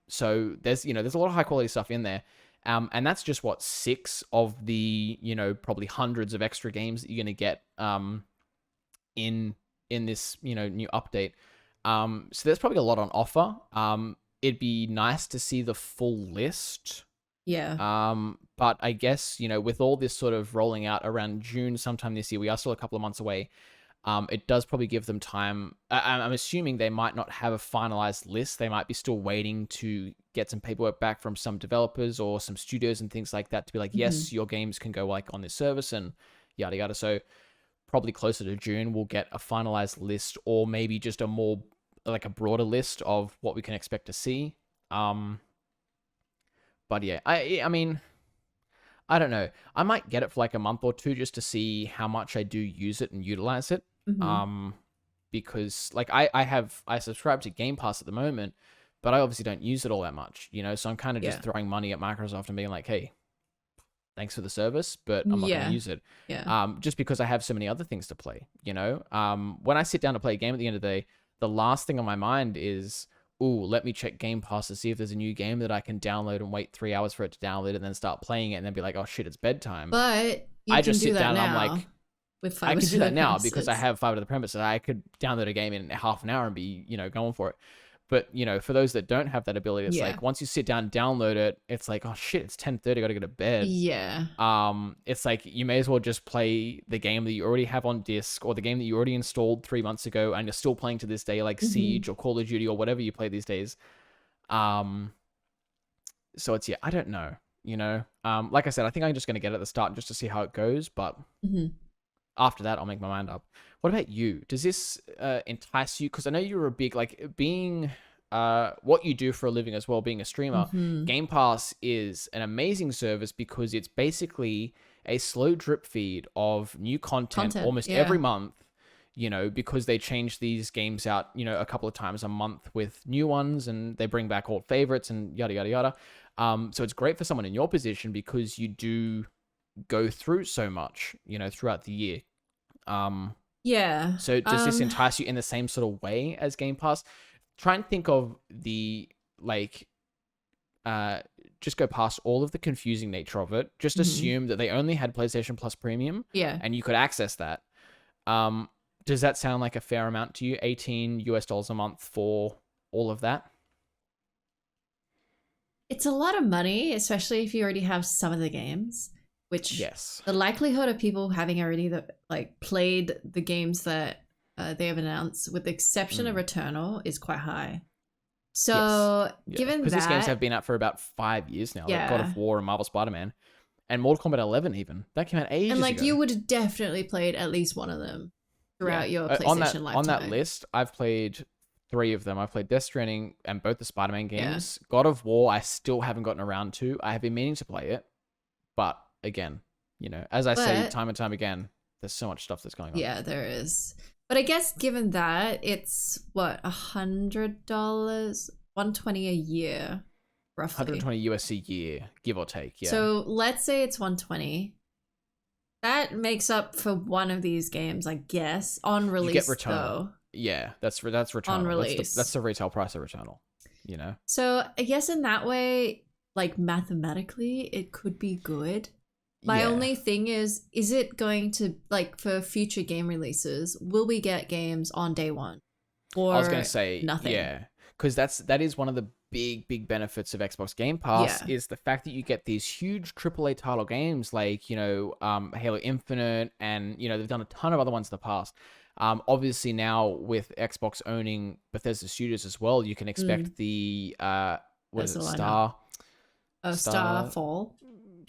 So there's a lot of high quality stuff in there. And that's just 6 of the, probably hundreds of extra games that you're going to get in this, new update. So there's probably a lot on offer. It'd be nice to see the full list. Yeah. But I guess, with all this sort of rolling out around June sometime this year, we are still a couple of months away. It does probably give them time. I'm assuming they might not have a finalized list. They might be still waiting to get some paperwork back from some developers or some studios and things like that to be like, yes, your games can go like on this service and yada yada. So probably closer to June, we'll get a finalized list or maybe just a more like a broader list of what we can expect to see. But yeah, I mean, I don't know. I might get it for like a month or two just to see how much I do use it and utilize it. Because like I subscribe to Game Pass at the moment, but I obviously don't use it all that much, so I'm kind of just throwing money at Microsoft and being like, hey, thanks for the service, but I'm not going to use it. Yeah. Just because I have so many other things to play, when I sit down to play a game at the end of the day, the last thing on my mind is, ooh, let me check Game Pass to see if there's a new game that I can download and wait 3 hours for it to download and then start playing it and then be like, oh shit, it's bedtime. But I just sit down and I'm like, with I can do that now because I have fiber to the premises. I could download a game in half an hour and be, going for it. But, for those that don't have that ability, it's like once you sit down and download it, it's like, oh shit, it's 10:30, got to go to bed. Yeah. It's like you may as well just play the game that you already have on disc or the game that you already installed 3 months ago and you're still playing to this day, like Siege or Call of Duty or whatever you play these days. So it's, I don't know, like I said, I think I'm just going to get it at the start just to see how it goes. But after that, I'll make my mind up. What about you? Does this entice you? Because I know you're a big, like, being what you do for a living as well, being a streamer. Game Pass is an amazing service because it's basically a slow drip feed of new content almost every month, because they change these games out, a couple of times a month with new ones and they bring back old favorites and yada, yada, yada. So it's great for someone in your position because you do go through so much, throughout the year. So does this entice you in the same sort of way as Game Pass? Try and think of the, like, just go past all of the confusing nature of it. Just assume that they only had PlayStation Plus Premium. Yeah. And you could access that. Does that sound like a fair amount to you? $18 a month for all of that? It's a lot of money, especially if you already have some of the games. Which the likelihood of people having already played the games that they have announced, with the exception of Returnal, is quite high. So given that, because these games have been out for about 5 years now, like God of War and Marvel Spider-Man, and Mortal Kombat 11 even that came out ages ago. And you would have definitely played at least one of them throughout your PlayStation lifetime. On that list, I've played 3 of them. I've played Death Stranding and both the Spider-Man games. God of War, I still haven't gotten around to. I have been meaning to play it, but again, as I say time and time again, there's so much stuff that's going on. Yeah, there is. But I guess given that, it's what, $100, $120 a year, roughly. $120 a year, give or take. Yeah. So let's say it's $120. That makes up for one of these games, I guess, on release. You get Returnal. Though. Yeah, that's Returnal. On release. That's the retail price of Returnal. So I guess in that way, mathematically, it could be good. My only thing is it going to, for future game releases, will we get games on day one? Or I was going to say nothing. Yeah, because that is one of the big benefits of Xbox Game Pass is the fact that you get these huge AAA title games like, Halo Infinite, and, they've done a ton of other ones in the past. Obviously now with Xbox owning Bethesda Studios as well, you can expect the, what is it, Starfall?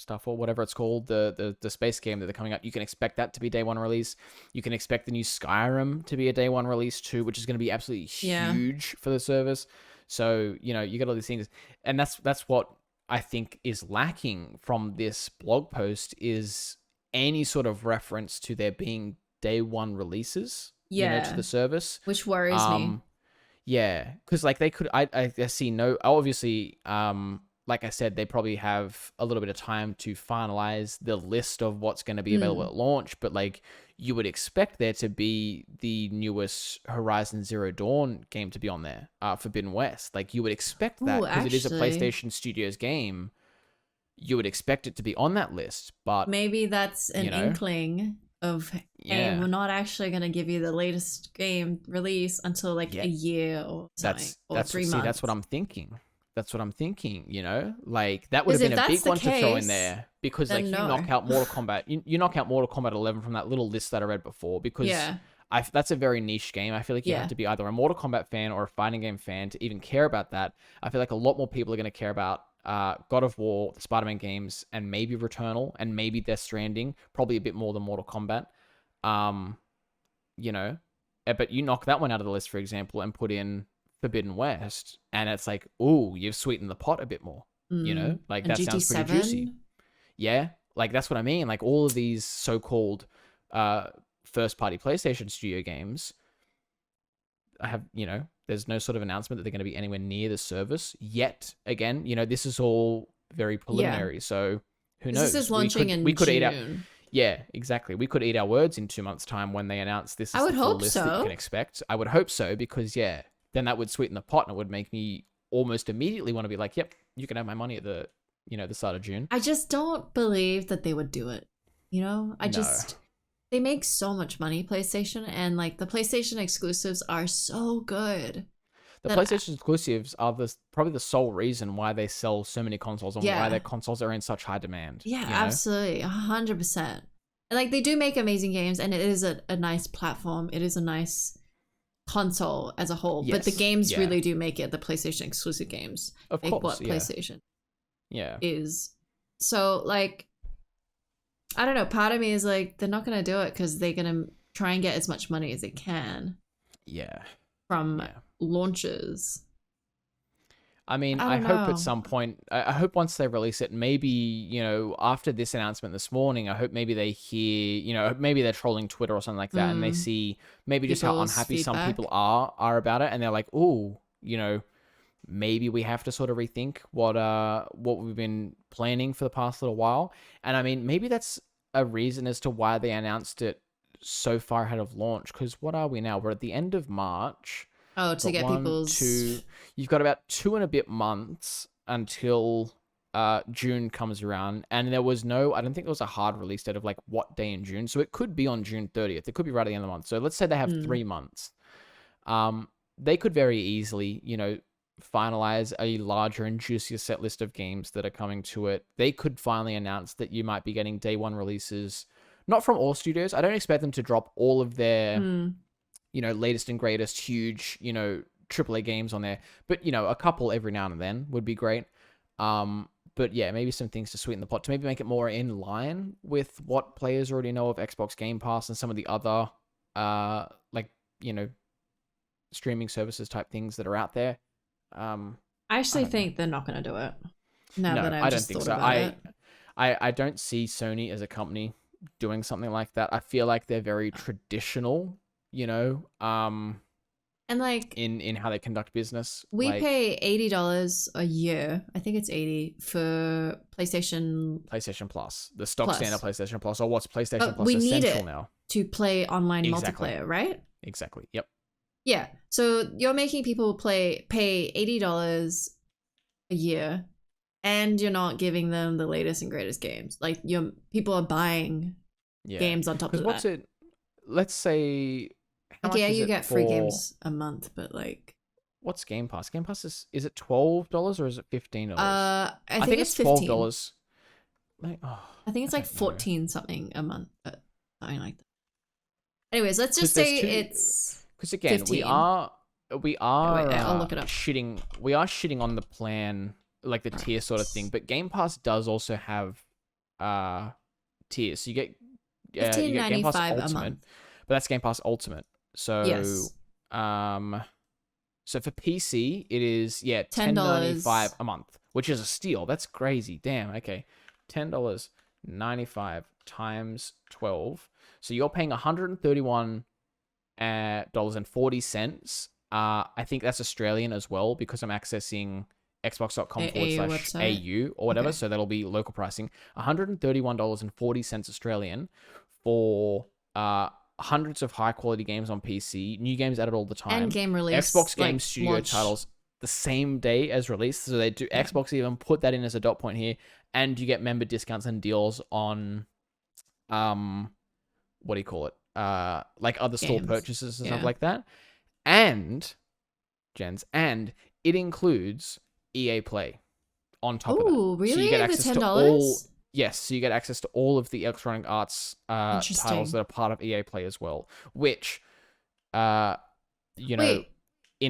stuff or whatever it's called, the space game that they're coming out, you can expect that to be day one release. You can expect the new Skyrim to be a day one release too, which is going to be absolutely huge for the service. So, you know, you got all these things, and that's what I think is lacking from this blog post is any sort of reference to there being day one releases, you know, to the service, which worries me. Yeah, because like they could, I see no, obviously, like I said, they probably have a little bit of time to finalize the list of what's going to be available at launch, but like you would expect there to be the newest Horizon Zero Dawn game to be on there, Forbidden West. Like you would expect that because it is a PlayStation Studios game. You would expect it to be on that list, but maybe that's an inkling of, hey, we're not actually going to give you the latest game release until like a year or something, or 3 months. See, that's what I'm thinking. That's what I'm thinking, you know? Like, that would have been a big one to throw in there. Because, like, you knock out Mortal Kombat. You knock out Mortal Kombat 11 from that little list that I read before. Because that's a very niche game. I feel like you have to be either a Mortal Kombat fan or a fighting game fan to even care about that. I feel like a lot more people are going to care about God of War, the Spider-Man games, and maybe Returnal, and maybe Death Stranding. Probably a bit more than Mortal Kombat. You know? But you knock that one out of the list, for example, and put in Forbidden West, and it's like, ooh, you've sweetened the pot a bit more, you know? Like, and that GT7? Sounds pretty juicy. Yeah, like, that's what I mean. Like, all of these so-called first-party PlayStation Studio games, I have, you know, there's no sort of announcement that they're going to be anywhere near the service yet. Again, you know, this is all very preliminary, so who knows? This is launching in June. Yeah, exactly. We could eat our words in 2 months' time when they announce this is the full list that you can expect. I would hope so, because, then that would sweeten the pot, and it would make me almost immediately want to be like, yep, you can have my money at the start of June. I just don't believe that they would do it. You know, they make so much money, PlayStation, and like the PlayStation exclusives are so good. The PlayStation exclusives are probably the sole reason why they sell so many consoles and why their consoles are in such high demand. Yeah, absolutely. 100%. And like they do make amazing games, and it is a nice platform. It is a nice console as a whole, but the games really do make it. The PlayStation exclusive games make what PlayStation is. So like, I don't know, part of me is like, they're not gonna do it because they're gonna try and get as much money as they can from launches. I mean, I hope at some point, I hope once they release it, maybe, you know, after this announcement this morning, I hope maybe they hear, you know, maybe they're trolling Twitter or something like that, and they see maybe just how unhappy some people are about it, and they're like, ooh, you know, maybe we have to sort of rethink what we've been planning for the past little while. And I mean, maybe that's a reason as to why they announced it so far ahead of launch, because what are we now? We're at the end of March. Oh, to get people's... You've got about 2 and a bit months until June comes around. And there was I don't think there was a hard release date of like what day in June. So it could be on June 30th. It could be right at the end of the month. So let's say they have 3 months. They could very easily, you know, finalize a larger and juicier set list of games that are coming to it. They could finally announce that you might be getting day one releases, not from all studios. I don't expect them to drop all of their... you know, latest and greatest, huge, you know, AAA games on there. But, you know, a couple every now and then would be great. But yeah, maybe some things to sweeten the pot, to maybe make it more in line with what players already know of Xbox Game Pass and some of the other, like, you know, streaming services type things that are out there. I actually think they're not going to do it. Now that I've just thought about it. I don't see Sony as a company doing something like that. I feel like they're very traditional, you know, and like in how they conduct business. We pay $80 a year. I think it's $80 for PlayStation Plus, the stock standard PlayStation Plus, or what's PlayStation Plus we need Essential it now to play online multiplayer, right? Exactly. Yep. Yeah. So you're making people pay $80 a year, and you're not giving them the latest and greatest games. Like people are buying games on top of that. What's it? Let's say. You get free games a month, but like, what's Game Pass? Game Pass is it $12 or is it $15? I think it's $12. Like, I think it's like 14 something a month, something like that. Anyways, let's just say it's because again 15. we are I'll look it up. We are shitting on the plan, like the tier sort of thing, but Game Pass does also have tiers. So you get you $15.95 get Game Pass a Ultimate, month. but that's Game Pass Ultimate. So Yes. So for PC, it is $10.95 a month, which is a steal. That's crazy. Damn. Okay, $10.95 times 12. So you're paying $131.40. I think that's Australian as well because I'm accessing xbox.com/AU or whatever. Okay. So that'll be local pricing. $131.40 Australian for hundreds of high quality games on PC, new games added all the time, and game release, Xbox Game Studio titles the same day as release. So they do Xbox even put that in as a dot point here, and you get member discounts and deals on what do you call it? Like other store purchases and stuff like that. And Jenz, and it includes EA Play on top of that. Oh, really? So you get access to all. Yes, so you get access to all of the Electronic Arts titles that are part of EA Play as well. Which, in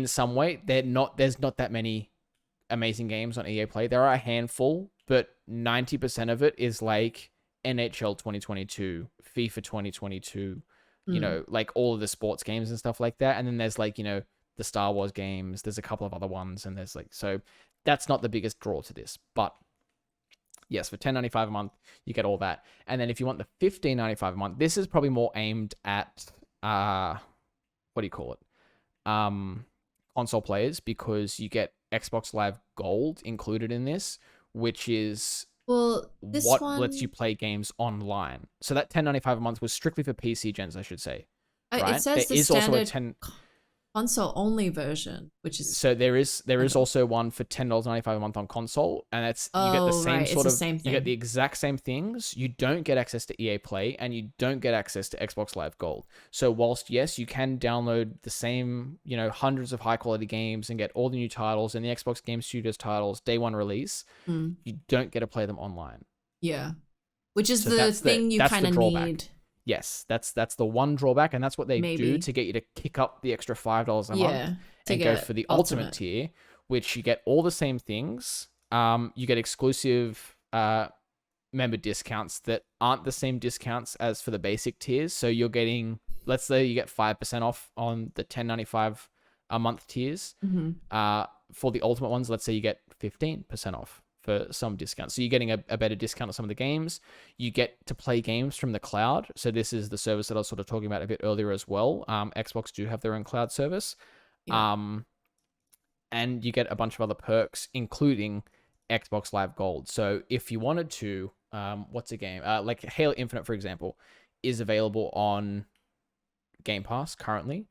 some way, there's not that many amazing games on EA Play. There are a handful, but 90% of it is like NHL 2022, FIFA 2022. You know, like all of the sports games and stuff like that. And then there's like, the Star Wars games. There's a couple of other ones, and there's like, so that's not the biggest draw to this, but. Yes, for $10.95 a month, you get all that. And then if you want the $15.95 a month, this is probably more aimed at, what do you call it? Console players, because you get Xbox Live Gold included in this, which is lets you play games online. So that $10.95 a month was strictly for PC gens, I should say. Right? It says there is standard also console only version, which is so there is also one for $10.95 a month on console, and that's you get the same same thing. You get the exact same things. You don't get access to EA Play, and you don't get access to Xbox Live Gold. So whilst yes, you can download the same hundreds of high quality games and get all the new titles and the Xbox Game Studios titles day one release, you don't get to play them online. Yeah, which is the thing you kind of need. Yes, that's the one drawback, and that's what they do to get you to kick up the extra $5 a month and go for the ultimate tier, which you get all the same things. You get exclusive member discounts that aren't the same discounts as for the basic tiers. So you're getting, let's say you get 5% off on the $10.95 a month tiers. For the ultimate ones, let's say you get 15% off. For some discounts. So you're getting a better discount on some of the games. You get to play games from the cloud. So this is the service that I was sort of talking about a bit earlier as well. Xbox do have their own cloud service. And you get a bunch of other perks, including Xbox Live Gold. So if you wanted to, what's a game? Like Halo Infinite, for example, is available on Game Pass currently.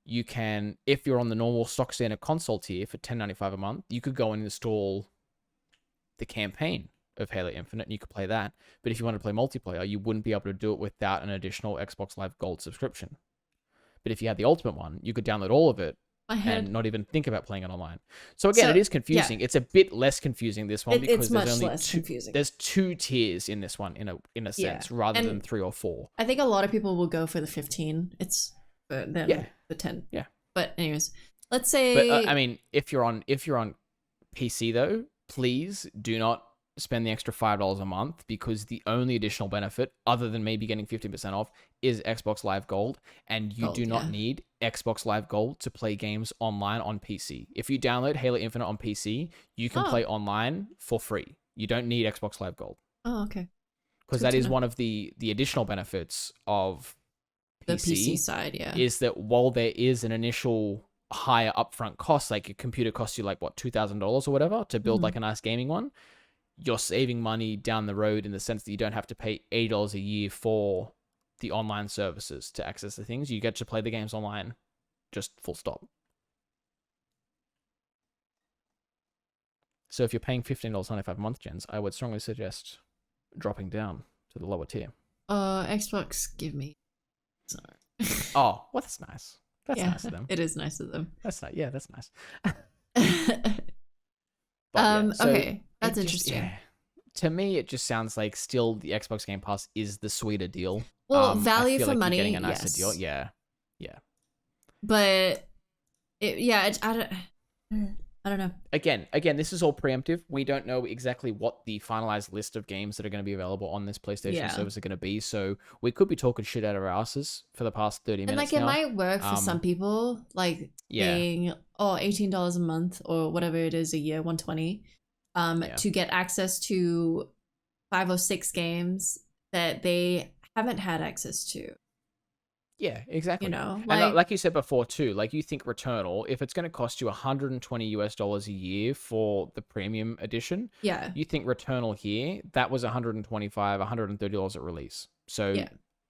You can, if you're on the normal stock standard console tier for $10.95 a month, you could go and install the campaign of Halo Infinite, and you could play that. But if you want to play multiplayer, you wouldn't be able to do it without an additional Xbox Live Gold subscription. But if you had the Ultimate one, you could download all of it and not even think about playing it online. So again, it is confusing. Yeah. It's a bit less confusing this one because there's only confusing. There's two tiers in this one in a sense, rather than 3 or 4. I think a lot of people will go for the 15. It's then the 10. Yeah. But anyways, let's say. But I mean, if you're on PC though, please do not spend the extra $5 a month, because the only additional benefit, other than maybe getting 15% off, is Xbox Live Gold, and you do not need Xbox Live Gold to play games online on PC. If you download Halo Infinite on PC, you can play online for free. You don't need Xbox Live Gold. Oh, okay. Because that is one of the additional benefits of PC, the PC side, is that while there is an initial higher upfront cost, like a computer costs you like what, $2,000 or whatever to build like a nice gaming one, you're saving money down the road in the sense that you don't have to pay $80 a year for the online services to access the things. You get to play the games online, just full stop. So if you're paying $15.95 a month, Jenz, I would strongly suggest dropping down to the lower tier. Xbox, give me. Sorry. Oh, well, that's nice. That's nice of them. It is nice of them. That's nice. Yeah, that's nice. Okay, that's interesting. To me, it just sounds like still the Xbox Game Pass is the sweeter deal. Well, value for money, you're getting a nicer deal. Yeah. But I I don't know. Again, this is all preemptive. We don't know exactly what the finalized list of games that are going to be available on this PlayStation service are going to be. So we could be talking shit out of our asses for the past 30 minutes And now. like, it might work for some people, like paying $18 a month or whatever it is a year, $120, to get access to 5 or 6 games that they haven't had access to. Yeah, exactly. You know, and like you said before too, like you think Returnal, if it's going to cost you $120 a year for the premium edition, you think Returnal here, that was $125, $130 at release. So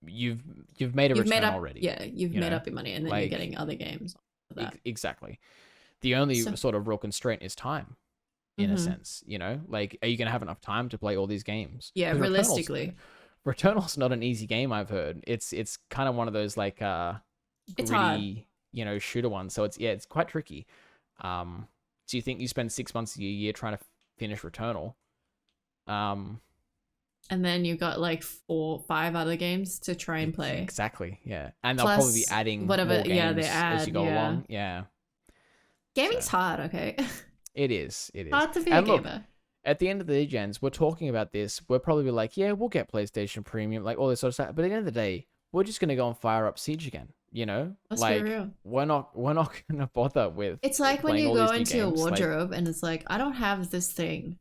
you've made a return already. Yeah, you've made up your money, and then you're getting other games. Exactly. The only sort of real constraint is time, in a sense. You know, like, are you going to have enough time to play all these games? Yeah, realistically. Returnal's not an easy game, I've heard. It's kind of one of those like it's gritty, hard. Shooter ones. So it's quite tricky. So you think you spend 6 months a year trying to finish Returnal. And then you've got like 4 or 5 other games to try and play. Exactly, yeah. And they'll probably be adding whatever more games they add, as you go along. Yeah. Gaming's hard, okay? It is. Hard to be a gamer. At the end of the day, Jens, we're talking about this. We'll probably be like, yeah, we'll get PlayStation Premium, like all this sort of stuff. But at the end of the day, we're just gonna go and fire up Siege again. You know, let's like be real. We're not gonna bother with. It's like when you go into your wardrobe and it's like, I don't have this thing.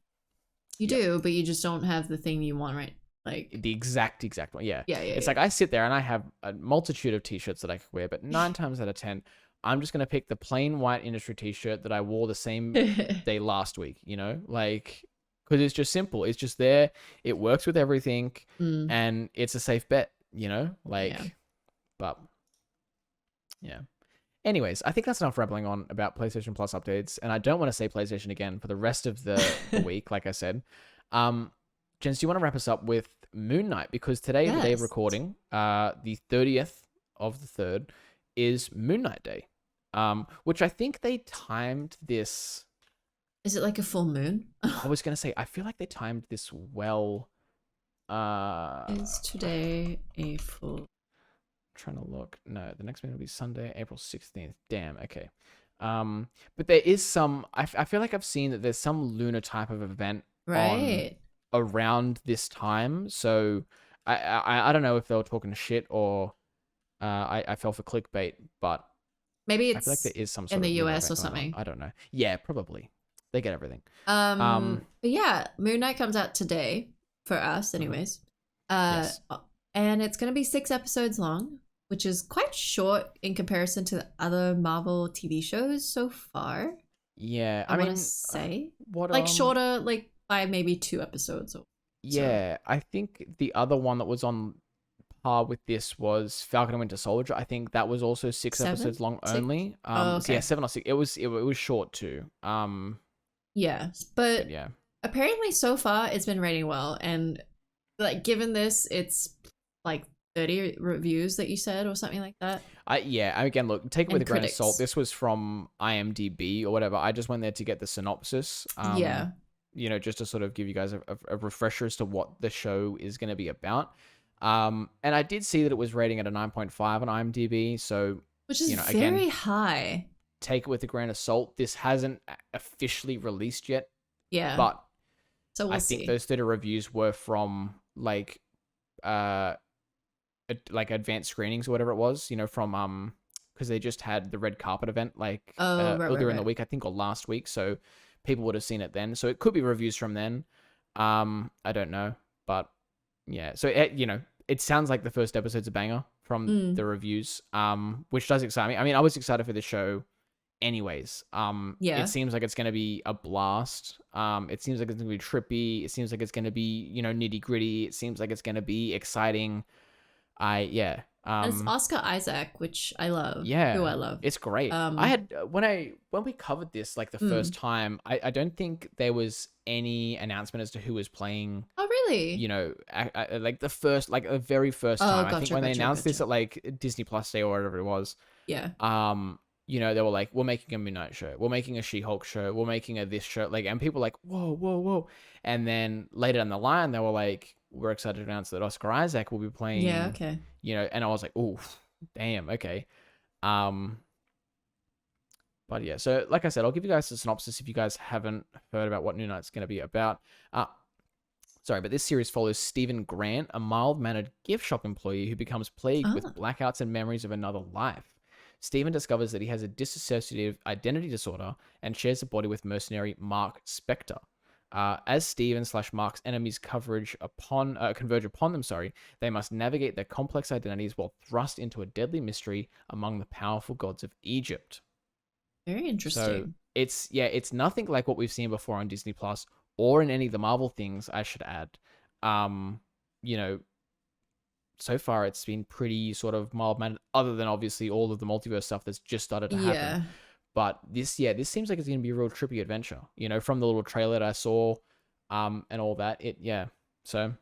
You do, but you just don't have the thing you want, right? Like the exact one. Yeah. It's like I sit there and I have a multitude of t-shirts that I could wear, but 9 times out of 10, I'm just gonna pick the plain white industry t-shirt that I wore the same day last week. You know, like. Because it's just simple. It's just there. It works with everything. And it's a safe bet, you know? But, yeah. Anyways, I think that's enough rambling on about PlayStation Plus updates. And I don't want to say PlayStation again for the rest of the week, like I said. Jens, do you want to wrap us up with Moon Knight? Because today, the day of recording, the 30th of the 3rd, is Moon Knight Day. Which I think they timed this... Is it like a full moon? I was going to say, I feel like they timed this well. Is today a full... I'm trying to look. No, the next one will be Sunday, April 16th. Damn, okay. But there is some... I feel like I've seen that there's some lunar type of event around this time. So I don't know if they were talking shit or I fell for clickbait, but... Maybe it's I feel like there is some sort in the of US or something. I don't know. Yeah, probably. They get everything. But yeah, Moon Knight comes out today for us, anyways. Yes. And it's going to be 6 episodes long, which is quite short in comparison to the other Marvel TV shows so far. Yeah, I mean, say shorter, like by maybe 2 episodes. Yeah, I think the other one that was on par with this was Falcon and Winter Soldier. I think that was also 6 episodes long only. So yeah, 7 or 6. It was short too. Yeah, but apparently so far it's been rating well, and like given this, it's like 30 reviews that you said or something like that. Again, look, take it with a grain of salt. This was from IMDb or whatever. I just went there to get the synopsis. You know, just to sort of give you guys a refresher as to what the show is going to be about. And I did see that it was rating at a 9.5 on IMDb, so which is very high. Take it with a grain of salt. This hasn't officially released yet. Yeah. But so I think those 30 reviews were from like advanced screenings or whatever it was, you know, from because they just had the red carpet event earlier in the week, I think, or last week, so people would have seen it then. So it could be reviews from then. I don't know, but yeah. So you know, it sounds like the first episode's a banger from the reviews, which does excite me. I mean, I was excited for the show anyways. It seems like it's going to be a blast. It seems like it's going to be trippy. It seems like it's going to be, you know, nitty gritty. It seems like it's going to be exciting. And it's Oscar Isaac, which I love. Yeah, who I love. It's great. I had when we covered this like the first time, I don't think there was any announcement as to who was playing. Oh really? You know, like the very first time. I think when they announced this at like Disney Plus Day or whatever it was. Yeah. You know, they were like, we're making a Moon Knight show, we're making a She-Hulk show, we're making a this show, like, and people were like, whoa, and then later down the line, they were like, we're excited to announce that Oscar Isaac will be playing. Yeah, okay. You know, and I was like, oh, damn, okay. But yeah, so like I said, I'll give you guys a synopsis if you guys haven't heard about what Moon Knight's going to be about. But this series follows Stephen Grant, a mild-mannered gift shop employee who becomes plagued with blackouts and memories of another life. Stephen discovers that he has a dissociative identity disorder and shares a body with mercenary Mark Spector. As Stephen / Mark's enemies converge upon them, they must navigate their complex identities while thrust into a deadly mystery among the powerful gods of Egypt. Very interesting. So it's nothing like what we've seen before on Disney Plus or in any of the Marvel things, I should add. So far it's been pretty sort of mild-mannered, other than obviously all of the multiverse stuff that's just started to happen. Yeah. But this seems like it's going to be a real trippy adventure, from the little trailer that I saw, and all that. So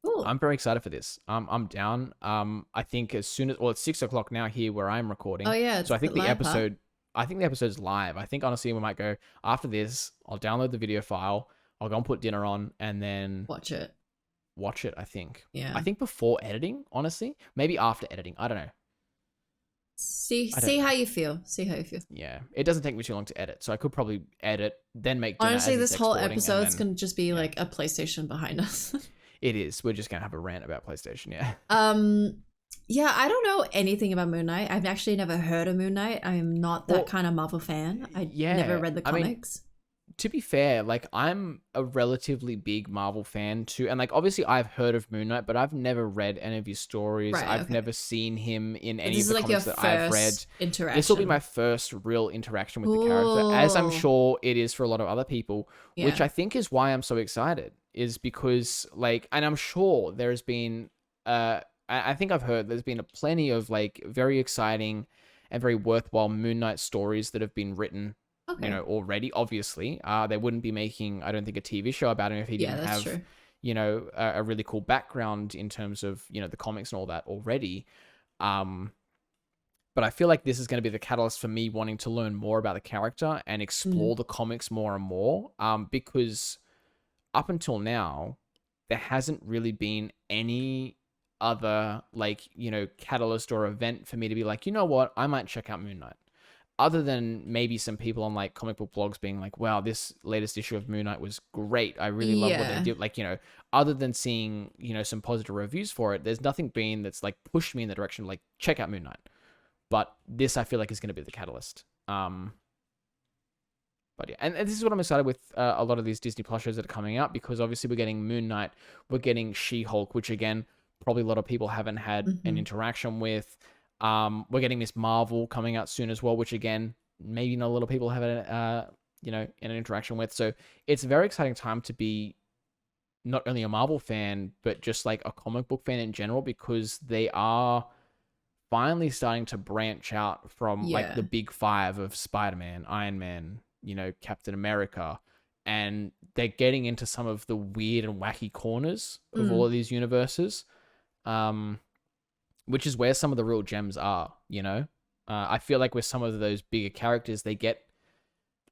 cool. I'm very excited for this. I'm down. I think as soon as, it's 6:00 now here where I'm recording. Oh yeah. So I think the episode's live. I think honestly we might go after this. I'll download the video file. I'll go and put dinner on and then watch it. I think. Yeah. I think before editing, honestly, maybe after editing. I don't know. See how you feel. Yeah, it doesn't take me too long to edit, so I could probably edit, then make dinner. Honestly, this whole episode's gonna just be like a PlayStation behind us. It is. We're just gonna have a rant about PlayStation. Yeah. Yeah, I don't know anything about Moon Knight. I've actually never heard of Moon Knight. I'm not that kind of Marvel fan. Never read the comics. To be fair, like, I'm a relatively big Marvel fan too, and like obviously I've heard of Moon Knight, but I've never read any of his stories. Right, I've never seen him in any of the like comics that I've read. This will be my first real interaction with the character, as I'm sure it is for a lot of other people, which I think is why I'm so excited, is because like, and I'm sure there's been, I think I've heard there's been plenty of like very exciting and very worthwhile Moon Knight stories that have been written. Okay. Already, obviously, they wouldn't be making, I don't think, a TV show about him if he didn't have, true. A really cool background in terms of, the comics and all that already. But I feel like this is going to be the catalyst for me wanting to learn more about the character and explore the comics more and more. Because up until now, there hasn't really been any other, like, catalyst or event for me to be like, you know what, I might check out Moon Knight. Other than maybe some people on like comic book blogs being like, wow, this latest issue of Moon Knight was great. I really love what they did. Like, other than seeing, some positive reviews for it, there's nothing been that's like pushed me in the direction of like, check out Moon Knight. But this I feel like is going to be the catalyst. But yeah, and this is what I'm excited with a lot of these Disney Plus shows that are coming out, because obviously we're getting Moon Knight, we're getting She-Hulk, which again, probably a lot of people haven't had an interaction with. We're getting Miss Marvel coming out soon as well, which again, maybe not a lot of people have an interaction with. So it's a very exciting time to be not only a Marvel fan, but just like a comic book fan in general, because they are finally starting to branch out from like the big five of Spider-Man, Iron Man, Captain America, and they're getting into some of the weird and wacky corners of all of these universes. Which is where some of the real gems are, I feel like with some of those bigger characters, they get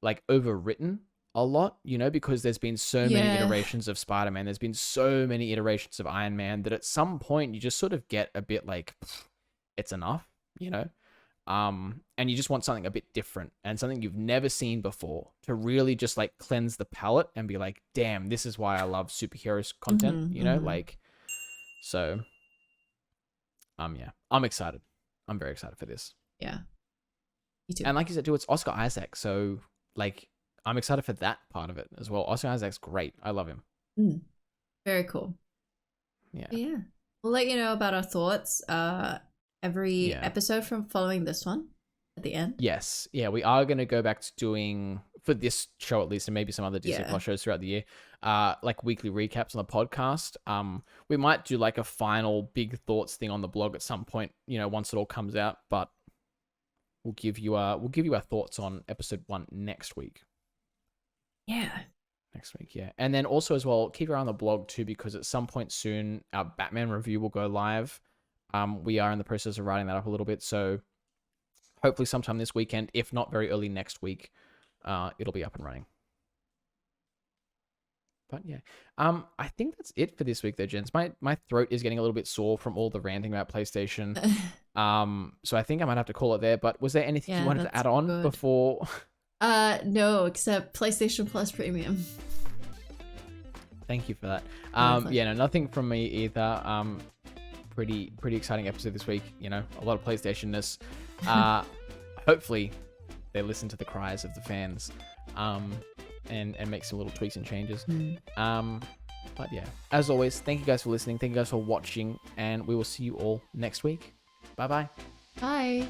like overwritten a lot, because there's been so many iterations of Spider-Man. There's been so many iterations of Iron Man that at some point you just sort of get a bit like, it's enough, and you just want something a bit different and something you've never seen before to really just like cleanse the palate and be like, damn, this is why I love superheroes content, like, so... yeah, I'm excited. I'm very excited for this. Yeah, me too. And like you said, too, it's Oscar Isaac, so like I'm excited for that part of it as well. Oscar Isaac's great. I love him. Very cool. Yeah. Yeah. We'll let you know about our thoughts every episode from following this one at the end. Yes. Yeah, we are going to go back to doing, for this show at least, and maybe some other Disney Plus shows throughout the year, like weekly recaps on the podcast. We might do like a final big thoughts thing on the blog at some point, once it all comes out, but we'll give you our thoughts on episode 1 next week. Yeah. Next week, yeah. And then also as well, keep your eye on the blog too, because at some point soon our Batman review will go live. We are in the process of writing that up a little bit, so hopefully sometime this weekend, if not very early next week, it'll be up and running. But yeah, I think that's it for this week, though, gents. My throat is getting a little bit sore from all the ranting about PlayStation. So I think I might have to call it there. But was there anything you wanted to add on before? No, except PlayStation Plus Premium. Thank you for that. Yeah, no, nothing from me either. Pretty exciting episode this week. You know, a lot of PlayStation-ness. Hopefully, they listen to the cries of the fans, and make some little tweaks and changes. But yeah, as always, thank you guys for listening. Thank you guys for watching, and we will see you all next week. Bye-bye. Bye.